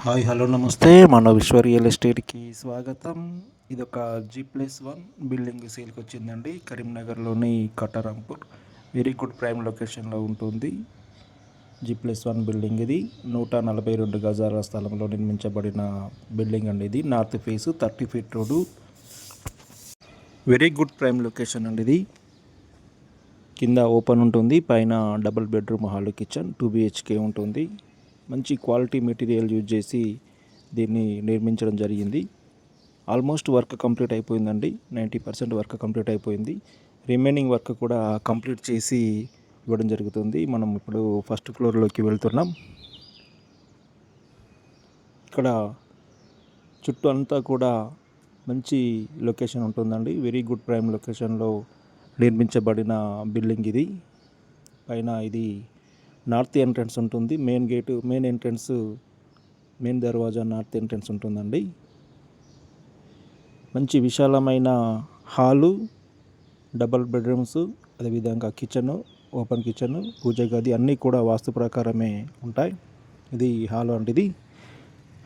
Hi hello నమస్తే మన విశ్వ రియల్ ఎస్టేట్కి స్వాగతం. ఇది ఒక G+1 బిల్డింగ్ సేల్కి వచ్చిందండి. కరీంనగర్లోని కటారంపూర్ వెరీ గుడ్ ప్రైమ్ లొకేషన్లో ఉంటుంది. G+1 బిల్డింగ్ ఇది 142 గజాల స్థలంలో నిర్మించబడిన బిల్డింగ్ అండి. ఇది north face 30 feet road, very good prime location అండి. ఇది కింద ఓపెన్ ఉంటుంది, పైన double bedroom hall kitchen 2 BHK ఉంటుంది. మంచి క్వాలిటీ మెటీరియల్ యూజ్ చేసి దీన్ని నిర్మించడం జరిగింది. ఆల్మోస్ట్ వర్క్ కంప్లీట్ అయిపోయిందండి. 90% వర్క్ కంప్లీట్ అయిపోయింది. రిమైనింగ్ వర్క్ కూడా కంప్లీట్ చేసి ఇవ్వడం జరుగుతుంది. మనం ఇప్పుడు ఫస్ట్ ఫ్లోర్లోకి వెళ్తున్నాం. ఇక్కడ చుట్టూ అంతా కూడా మంచి లొకేషన్ ఉంటుందండి. వెరీ గుడ్ ప్రైమ్ లొకేషన్లో నిర్మించబడిన బిల్డింగ్ ఇది. పైన ఇది నార్త్ ఎంట్రన్స్ ఉంటుంది. Main gate, main entrance, main దర్వాజా నార్త్ ఎంట్రన్స్ ఉంటుందండి. మంచి విశాలమైన హాలు, డబల్ బెడ్రూమ్స్, అదేవిధంగా కిచెను, ఓపెన్ కిచెను, పూజ గది అన్నీ కూడా వాస్తు ప్రకారమే ఉంటాయి. ఇది హాలు అంటే ఇది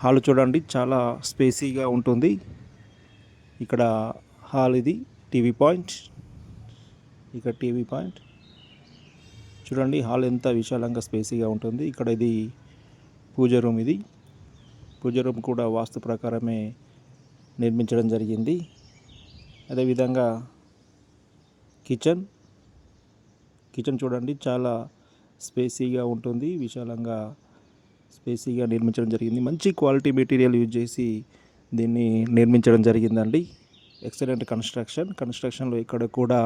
హాలు చూడండి, చాలా స్పేసీగా ఉంటుంది. ఇక్కడ హాల్ ఇది టీవీ పాయింట్, ఇక్కడ టీవీ పాయింట్ చూడండి. హాల్ ఎంత విశాలంగా స్పేసీగా ఉంటుంది. ఇక్కడ ఇది పూజ రూమ్. ఇది పూజ రూమ్ కూడా వాస్తు ప్రకారమే నిర్మించడం జరిగింది. అదేవిధంగా కిచెన్ చూడండి, చాలా స్పేసీగా ఉంటుంది, విశాలంగా స్పేసీగా నిర్మించడం జరిగింది. మంచి క్వాలిటీ మెటీరియల్ యూజ్ చేసి దీన్ని నిర్మించడం జరిగిందండి. ఎక్సలెంట్ కన్స్ట్రక్షన్లో ఇక్కడ కూడా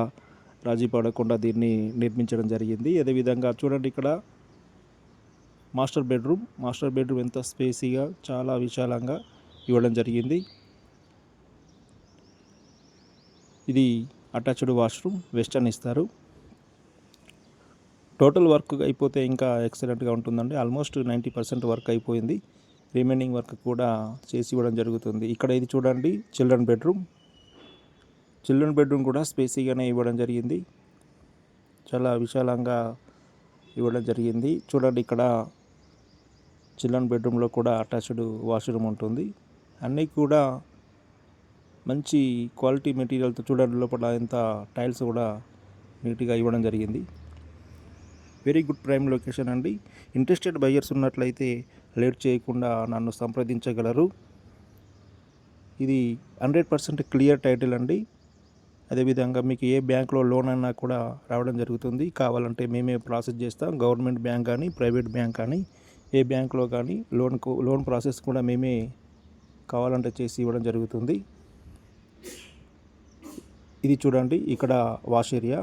రాజీ పడకుండా దీన్ని నిర్మించడం జరిగింది. అదేవిధంగా చూడండి, ఇక్కడ మాస్టర్ బెడ్రూమ్ ఎంత స్పేసీగా, చాలా విశాలంగా ఇవ్వడం జరిగింది. ఇది అటాచ్డ్ వాష్రూమ్, వెస్టర్న్ ఇస్తారు. టోటల్ వర్క్ అయిపోతే ఇంకా ఎక్సలెంట్గా ఉంటుందండి. ఆల్మోస్ట్ 90% వర్క్ అయిపోయింది. రిమైనింగ్ వర్క్ కూడా చేసి ఇవ్వడం జరుగుతుంది. ఇక్కడ ఇది చూడండి, చిల్డ్రన్ బెడ్రూమ్ కూడా స్పేసీగానే ఇవ్వడం జరిగింది. చాలా విశాలంగా ఇవ్వడం జరిగింది. చూడండి, ఇక్కడ చిల్డ్రన్ బెడ్రూమ్లో కూడా అటాచ్డ్ వాష్రూమ్ ఉంటుంది. అన్నీ కూడా మంచి క్వాలిటీ మెటీరియల్తో చూడండి, లోపల ఎంత టైల్స్ కూడా నీట్గా ఇవ్వడం జరిగింది. వెరీ గుడ్ ప్రైమ్ లొకేషన్ అండి. ఇంట్రెస్టెడ్ బయ్యర్స్ ఉన్నట్లయితే లేట్ చేయకుండా నన్ను సంప్రదించగలరు. ఇది 100% క్లియర్ టైటిల్ అండి. అదేవిధంగా మీకు ఏ బ్యాంక్లో లోన్ అయినా కూడా రావడం జరుగుతుంది. కావాలంటే మేమే ప్రాసెస్ చేస్తాం. గవర్నమెంట్ బ్యాంక్ కానీ, ప్రైవేట్ బ్యాంక్ కానీ, ఏ బ్యాంక్లో కానీ లోన్ ప్రాసెస్ కూడా మేమే కావాలంటే చేసి ఇవ్వడం జరుగుతుంది. ఇది చూడండి, ఇక్కడ వాష్ ఏరియా,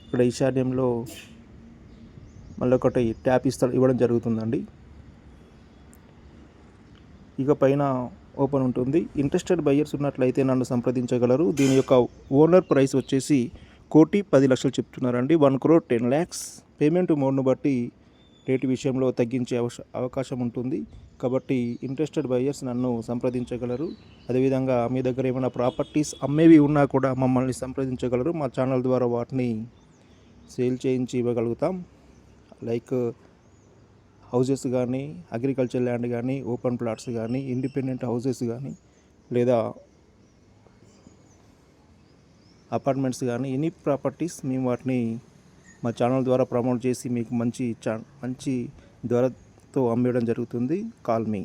ఇక్కడ ఈశాన్యంలో మళ్ళీ ఒకటి ట్యాప్ ఇవ్వడం జరుగుతుందండి. ఇక పైన ఓపెన్ ఉంటుంది. ఇంట్రెస్టెడ్ బయ్యర్స్ ఉన్నట్లయితే నన్ను సంప్రదించగలరు. దీని యొక్క ఓనర్ ప్రైస్ వచ్చేసి 1,10,00,000 చెప్తున్నారండి. 1,10,00,000. పేమెంట్ మోడ్ను బట్టి రేటు విషయంలో తగ్గించే అవకాశం ఉంటుంది. కాబట్టి ఇంట్రెస్టెడ్ బయ్యర్స్ నన్ను సంప్రదించగలరు. అదేవిధంగా మీ దగ్గర ఏమైనా ప్రాపర్టీస్ అమ్మేవి ఉన్నా కూడా మమ్మల్ని సంప్రదించగలరు. మా ఛానల్ ద్వారా వాటిని సేల్ చేయించి ఇవ్వగలుగుతాం. లైక్ హౌజెస్ కానీ, అగ్రికల్చర్ ల్యాండ్ కానీ, ఓపెన్ ప్లాట్స్ కానీ, ఇండిపెండెంట్ హౌసెస్ కానీ, లేదా అపార్ట్మెంట్స్ కానీ, ఎనీ ప్రాపర్టీస్ మేము వాటిని మా ఛానల్ ద్వారా ప్రమోట్ చేసి మీకు మంచి ధరతో అమ్మేయడం జరుగుతుంది. Call me.